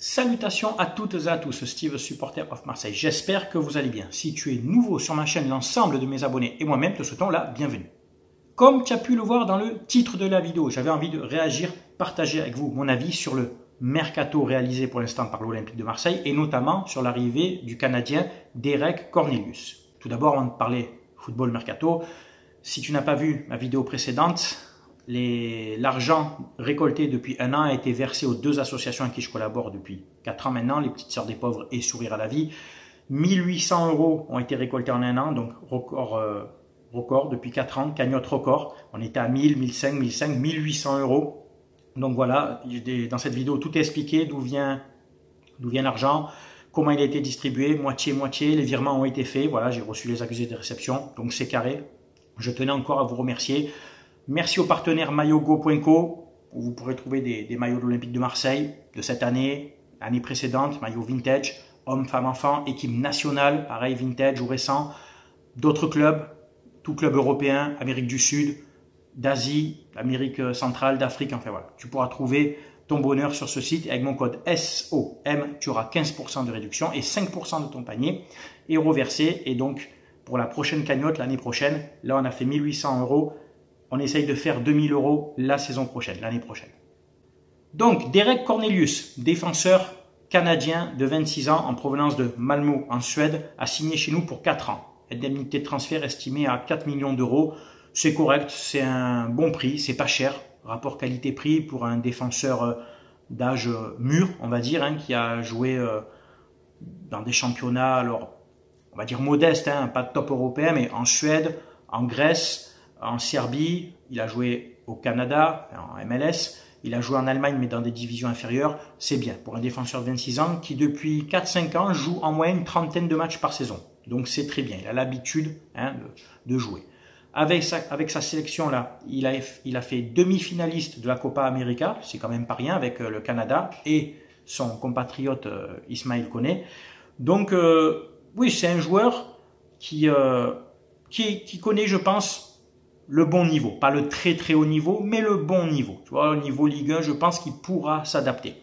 Salutations à toutes et à tous, Steve, supporter of Marseille. J'espère que vous allez bien. Si tu es nouveau sur ma chaîne, l'ensemble de mes abonnés et moi-même te souhaitons la bienvenue. Comme tu as pu le voir dans le titre de la vidéo, j'avais envie de réagir, partager avec vous mon avis sur le mercato réalisé pour l'instant par l'Olympique de Marseille et notamment sur l'arrivée du Canadien Derek Cornelius. Tout d'abord, avant de parler football mercato, si tu n'as pas vu ma vidéo précédente, l'argent récolté depuis un an a été versé aux deux associations avec qui je collabore depuis 4 ans maintenant, les Petites Sœurs des Pauvres et Sourire à la Vie. 1800 € ont été récoltés en un an, donc record depuis 4 ans, cagnotte record. On était à 1000, 1500, 1500, 1800 €. Donc voilà, dans cette vidéo, tout est expliqué, d'où vient l'argent, comment il a été distribué, moitié-moitié, les virements ont été faits. Voilà, j'ai reçu les accusés de réception, donc c'est carré. Je tenais encore à vous remercier. Merci au partenaire maillotgo.co où vous pourrez trouver des maillots de l'Olympique de Marseille de cette année, année précédente, maillots vintage, hommes, femmes, enfants, équipe nationale, pareil vintage ou récent, d'autres clubs, tout club européen, Amérique du Sud, d'Asie, Amérique centrale, d'Afrique, enfin voilà. Tu pourras trouver ton bonheur sur ce site et avec mon code SOM, tu auras 15% de réduction et 5% de ton panier est reversé. Et donc, pour la prochaine cagnotte, l'année prochaine, là on a fait 1800 €. On essaye de faire 2000 € la saison prochaine, l'année prochaine. Donc, Derek Cornelius, défenseur canadien de 26 ans en provenance de Malmö en Suède, a signé chez nous pour 4 ans. Indemnité de transfert estimée à 4 millions €. C'est correct, c'est un bon prix, c'est pas cher. Rapport qualité-prix pour un défenseur d'âge mûr, on va dire, hein, qui a joué dans des championnats, alors on va dire modestes, hein, pas de top européen, mais en Suède, en Grèce, en Serbie, il a joué au Canada, en MLS, il a joué en Allemagne mais dans des divisions inférieures, c'est bien pour un défenseur de 26 ans qui depuis 4-5 ans joue en moyenne une trentaine de matchs par saison. Donc c'est très bien, il a l'habitude de jouer. Avec sa sélection là, il a fait demi-finaliste de la Copa América, c'est quand même pas rien avec le Canada et son compatriote Ismaël Koné. Donc oui, c'est un joueur qui connaît, je pense, le bon niveau, pas le très très haut niveau, mais le bon niveau. Tu vois, au niveau Ligue 1, je pense qu'il pourra s'adapter.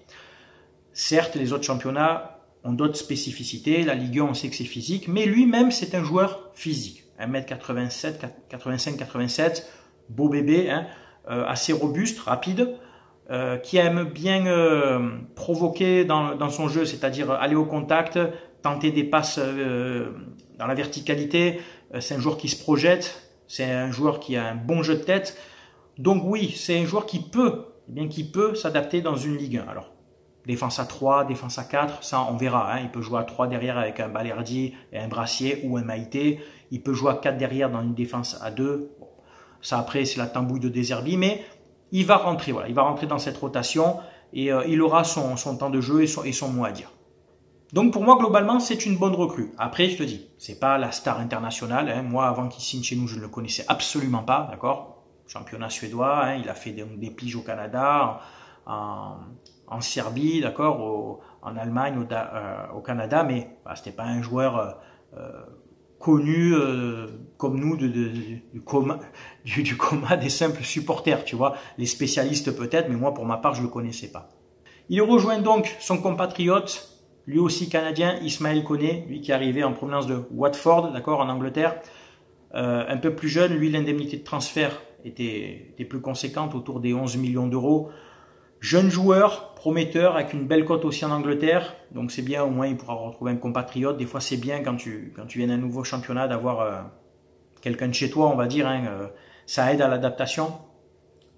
Certes, les autres championnats ont d'autres spécificités. La Ligue 1, on sait que c'est physique, mais lui-même, c'est un joueur physique. 1m87, 85-87, beau bébé, hein, assez robuste, rapide, qui aime bien provoquer dans son jeu, c'est-à-dire aller au contact, tenter des passes dans la verticalité. C'est un joueur qui se projette. C'est un joueur qui a un bon jeu de tête. Donc oui, c'est un joueur qui peut s'adapter dans une Ligue 1. Alors, défense à 3, défense à 4, ça on verra. Hein. Il peut jouer à 3 derrière avec un Balerdi et un Brassier ou un Maïté. Il peut jouer à 4 derrière dans une défense à 2. Bon, ça après, c'est la tambouille de Deserbi. Mais il va rentrer, voilà, il va rentrer dans cette rotation et il aura son temps de jeu et son mot à dire. Donc pour moi, globalement, c'est une bonne recrue. Après, je te dis, c'est pas la star internationale. Hein. Moi, avant qu'il signe chez nous, je ne le connaissais absolument pas, d'accord. Championnat suédois, hein. Il a fait des piges au Canada, en Serbie, d'accord, en Allemagne, au Canada, mais bah, c'était pas un joueur connu comme nous du coma des simples supporters, tu vois. Les spécialistes peut-être, mais moi, pour ma part, je le connaissais pas. Il rejoint donc son compatriote, lui aussi canadien, Ismaël Koné, lui qui est arrivé en provenance de Watford, d'accord, en Angleterre. Un peu plus jeune, lui, l'indemnité de transfert était plus conséquente, autour des 11 millions €. Jeune joueur, prometteur, avec une belle cote aussi en Angleterre. Donc c'est bien, au moins il pourra retrouver un compatriote. Des fois c'est bien quand tu viens d'un nouveau championnat d'avoir quelqu'un de chez toi, on va dire. Hein, ça aide à l'adaptation.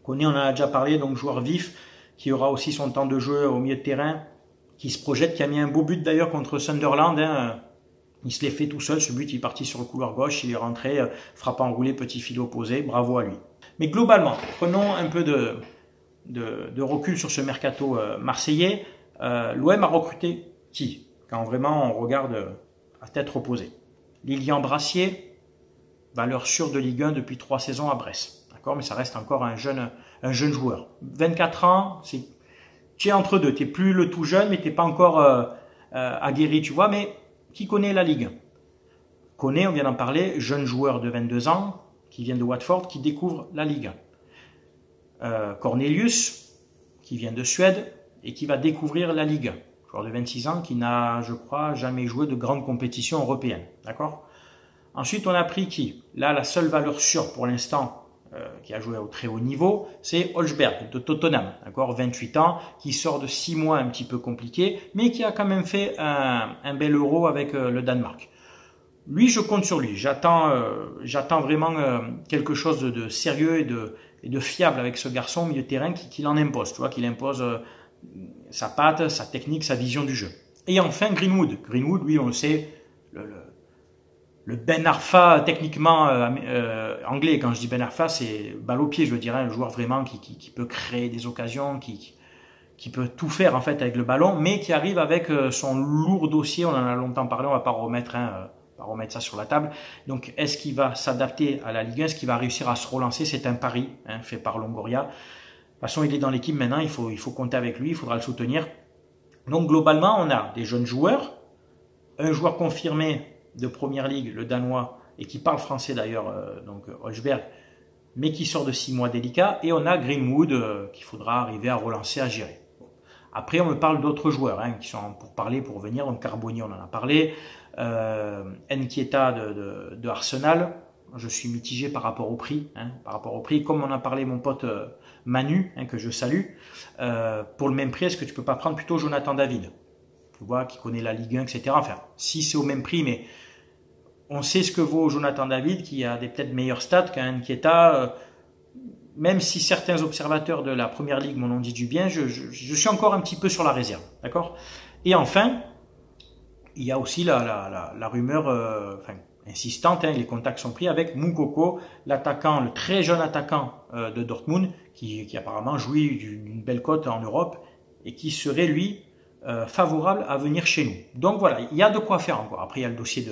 Koné, on en a déjà parlé, donc joueur vif, qui aura aussi son temps de jeu au milieu de terrain, qui se projette, qui a mis un beau but d'ailleurs contre Sunderland. Hein. Il se l'est fait tout seul, ce but, il est parti sur le couloir gauche, il est rentré, frappant enroulé, petit filet opposé, bravo à lui. Mais globalement, prenons un peu de recul sur ce mercato marseillais. L'OM a recruté qui? Quand vraiment on regarde à tête reposée. Lilian Brassier, valeur sûre de Ligue 1 depuis 3 saisons à Brest. D'accord, mais ça reste encore un jeune joueur. 24 ans, tu es entre deux, tu n'es plus le tout jeune, mais tu n'es pas encore aguerri, tu vois, mais qui connaît la Ligue 1? Koné, on vient d'en parler, jeune joueur de 22 ans, qui vient de Watford, qui découvre la Ligue 1. Cornelius, qui vient de Suède, et qui va découvrir la Ligue 1. joueur de 26 ans qui n'a, je crois, jamais joué de grande compétition européenne. D'accord? Ensuite, on a pris qui? Là, la seule valeur sûre pour l'instant qui a joué au très haut niveau, c'est Holsberg de Tottenham, d'accord, 28 ans, qui sort de 6 mois un petit peu compliqués, mais qui a quand même fait un bel Euro avec le Danemark. Lui, je compte sur lui. J'attends vraiment quelque chose de sérieux et de fiable avec ce garçon au milieu de terrain qui l'en impose, tu vois, qu'il impose sa patte, sa technique, sa vision du jeu. Et enfin, Greenwood. Greenwood, lui, on le sait, le Ben Arfa techniquement anglais. Quand je dis Ben Arfa, c'est balle au pied, je veux dire, un joueur vraiment qui peut créer des occasions, qui peut tout faire en fait avec le ballon, mais qui arrive avec son lourd dossier. On en a longtemps parlé, on va pas remettre ça sur la table. Donc, est-ce qu'il va s'adapter à la Ligue 1? Est-ce qu'il va réussir à se relancer? C'est un pari fait par Longoria. De toute façon, il est dans l'équipe maintenant, il faut compter avec lui, il faudra le soutenir. Donc, globalement, on a des jeunes joueurs, un joueur confirmé de Première Ligue, le Danois, et qui parle français d'ailleurs, donc Holsberg, mais qui sort de 6 mois délicats, et on a Greenwood qu'il faudra arriver à relancer, à gérer. Après, on me parle d'autres joueurs qui sont pour venir. Donc Carboni, on en a parlé. Nkieta de Arsenal. Je suis mitigé par rapport au prix. Comme on a parlé mon pote Manu, que je salue. Pour le même prix, est-ce que tu peux pas prendre plutôt Jonathan David? Tu vois, qui connaît la Ligue 1, etc. Enfin, si c'est au même prix, mais on sait ce que vaut Jonathan David, qui a peut-être meilleurs stats qu'un Nkieta. Même si certains observateurs de la Première Ligue m'en ont dit du bien, je suis encore un petit peu sur la réserve. D'accord? Et enfin, il y a aussi la rumeur insistante, les contacts sont pris avec Moukoko, l'attaquant, le très jeune attaquant de Dortmund, qui apparemment jouit d'une belle cote en Europe et qui serait, lui, favorable à venir chez nous. Donc voilà, il y a de quoi faire encore. Après, il y a le dossier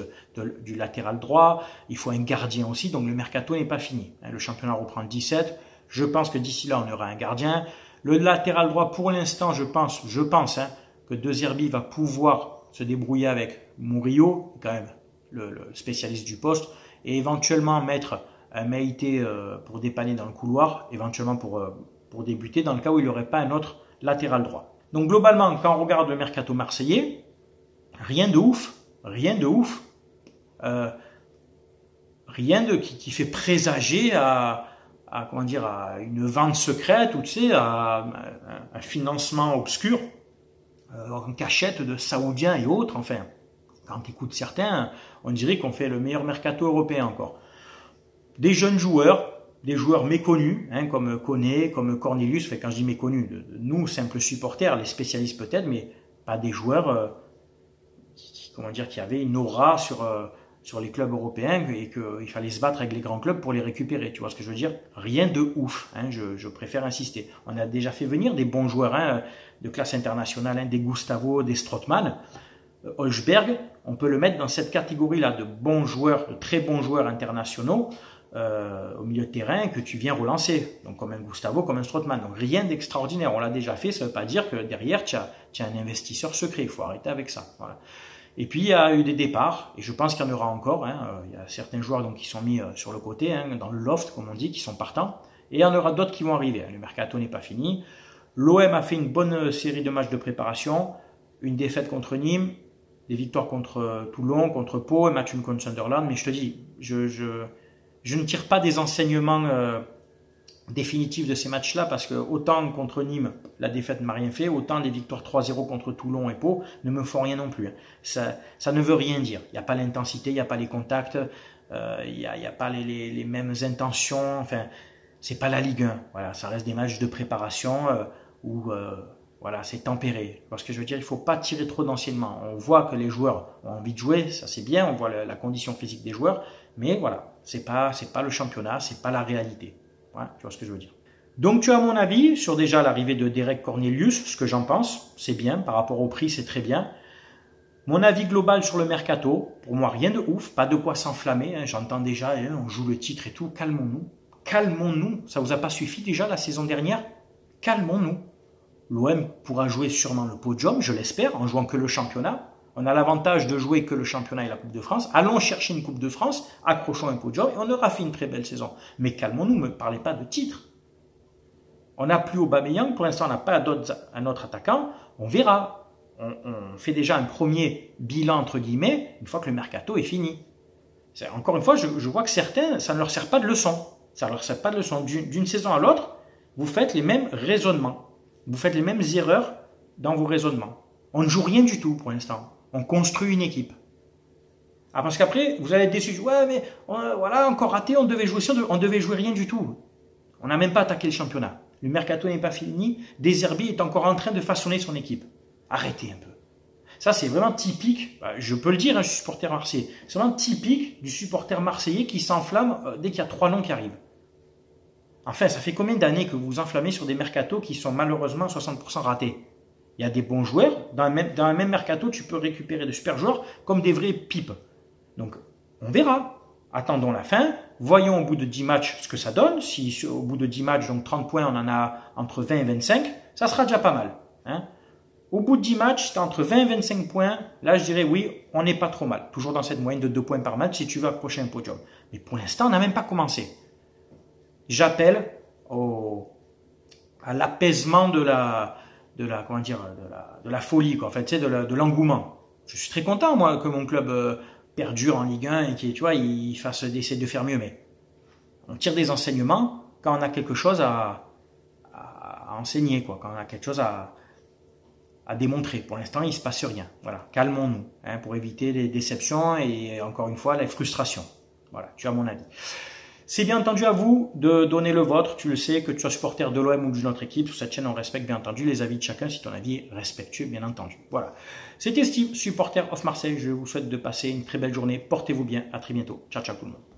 du latéral droit, il faut un gardien aussi, donc le mercato n'est pas fini. Le championnat reprend le 17. Je pense que d'ici là, on aura un gardien. Le latéral droit, pour l'instant, je pense que De Zerbi va pouvoir se débrouiller avec Murillo, quand même le spécialiste du poste, et éventuellement mettre un Meïté pour dépanner dans le couloir, éventuellement pour débuter, dans le cas où il n'y aurait pas un autre latéral droit. Donc globalement, quand on regarde le mercato marseillais, rien de ouf, qui fait présager à une vente secrète ou à un financement obscur en cachette de Saoudiens et autres. Enfin, quand tu écoutes certains, on dirait qu'on fait le meilleur mercato européen encore. Des jeunes joueurs, des joueurs méconnus, comme Koné, comme Cornelius. Enfin, quand je dis méconnus, nous simples supporters, les spécialistes peut-être, mais pas des joueurs qui avaient une aura sur les clubs européens et qu'il fallait se battre avec les grands clubs pour les récupérer. Tu vois ce que je veux dire? Rien de ouf, je préfère insister. On a déjà fait venir des bons joueurs de classe internationale, des Gustavo, des Strootman. Holsberg, on peut le mettre dans cette catégorie-là de bons joueurs, de très bons joueurs internationaux au milieu de terrain que tu viens relancer. Donc comme un Gustavo, comme un Strootman. Donc rien d'extraordinaire, on l'a déjà fait, ça ne veut pas dire que derrière tu as un investisseur secret, il faut arrêter avec ça. Voilà. Et puis, il y a eu des départs, et je pense qu'il y en aura encore. Il y a certains joueurs qui sont mis sur le côté, dans le loft, comme on dit, qui sont partants. Et il y en aura d'autres qui vont arriver. Le mercato n'est pas fini. L'OM a fait une bonne série de matchs de préparation. Une défaite contre Nîmes, des victoires contre Toulon, contre Pau, un match contre Sunderland. Mais je te dis, je ne tire pas des enseignements définitifs de ces matchs-là, parce que autant contre Nîmes, la défaite ne m'a rien fait, autant les victoires 3-0 contre Toulon et Pau ne me font rien non plus. Ça ne veut rien dire. Il n'y a pas l'intensité, il n'y a pas les contacts, il n'y a pas les mêmes intentions. Enfin, c'est pas la Ligue 1. Voilà, ça reste des matchs de préparation où c'est tempéré. Parce que je veux dire, il ne faut pas tirer trop d'enseignements. On voit que les joueurs ont envie de jouer, ça c'est bien, on voit la condition physique des joueurs, mais voilà, c'est pas le championnat, c'est pas la réalité. Ouais, tu vois ce que je veux dire. Donc tu as mon avis sur déjà l'arrivée de Derek Cornelius, ce que j'en pense, c'est bien, par rapport au prix c'est très bien. Mon avis global sur le mercato, pour moi rien de ouf, pas de quoi s'enflammer, j'entends déjà, on joue le titre et tout, calmons-nous, ça vous a pas suffi déjà la saison dernière? Calmons-nous. L'OM pourra jouer sûrement le podium, je l'espère, en jouant que le championnat. On a l'avantage de jouer que le championnat et la Coupe de France. Allons chercher une Coupe de France, accrochons un podium et on aura fait une très belle saison. Mais calmons-nous, ne me parlez pas de titre. On n'a plus Aubameyang, pour l'instant on n'a pas un autre attaquant. On verra. on fait déjà un premier bilan, entre guillemets, une fois que le mercato est fini. Encore une fois, je vois que certains, ça ne leur sert pas de leçon. Ça ne leur sert pas de leçon. D'une saison à l'autre, vous faites les mêmes raisonnements. Vous faites les mêmes erreurs dans vos raisonnements. On ne joue rien du tout pour l'instant. On construit une équipe. Ah, parce qu'après, vous allez être déçus. Ouais, mais voilà, encore raté, on devait jouer on devait jouer rien du tout. On n'a même pas attaqué le championnat. Le mercato n'est pas fini. De Zerbi est encore en train de façonner son équipe. Arrêtez un peu. Ça, c'est vraiment typique, je peux le dire, hein, je suis supporter marseillais, c'est vraiment typique du supporter marseillais qui s'enflamme dès qu'il y a 3 noms qui arrivent. Enfin, ça fait combien d'années que vous vous enflammez sur des mercatos qui sont malheureusement 60% ratés? Il y a des bons joueurs, dans un même mercato, tu peux récupérer de super joueurs comme des vrais pipes. Donc, on verra. Attendons la fin, voyons au bout de 10 matchs ce que ça donne. Si au bout de 10 matchs, donc 30 points, on en a entre 20 et 25, ça sera déjà pas mal. Hein. Au bout de 10 matchs, tu as entre 20 et 25 points. Là, je dirais oui, on n'est pas trop mal. Toujours dans cette moyenne de 2 points par match si tu veux accrocher un podium. Mais pour l'instant, on n'a même pas commencé. J'appelle à l'apaisement de la folie, quoi. En fait, de l'engouement. Je suis très content, moi, que mon club perdure en Ligue 1 et qu'il, tu vois, il essaie de faire mieux. Mais on tire des enseignements quand on a quelque chose à enseigner, quoi. Quand on a quelque chose à démontrer. Pour l'instant, il ne se passe rien. Voilà, calmons-nous, hein, pour éviter les déceptions et encore une fois, les frustrations. Voilà, tu as mon avis. C'est bien entendu à vous de donner le vôtre. Tu le sais, que tu sois supporter de l'OM ou d'une autre équipe. Sur cette chaîne, on respecte bien entendu les avis de chacun si ton avis est respectueux, bien entendu. Voilà. C'était Steve, supporter of Marseille. Je vous souhaite de passer une très belle journée. Portez-vous bien. À très bientôt. Ciao, ciao tout le monde.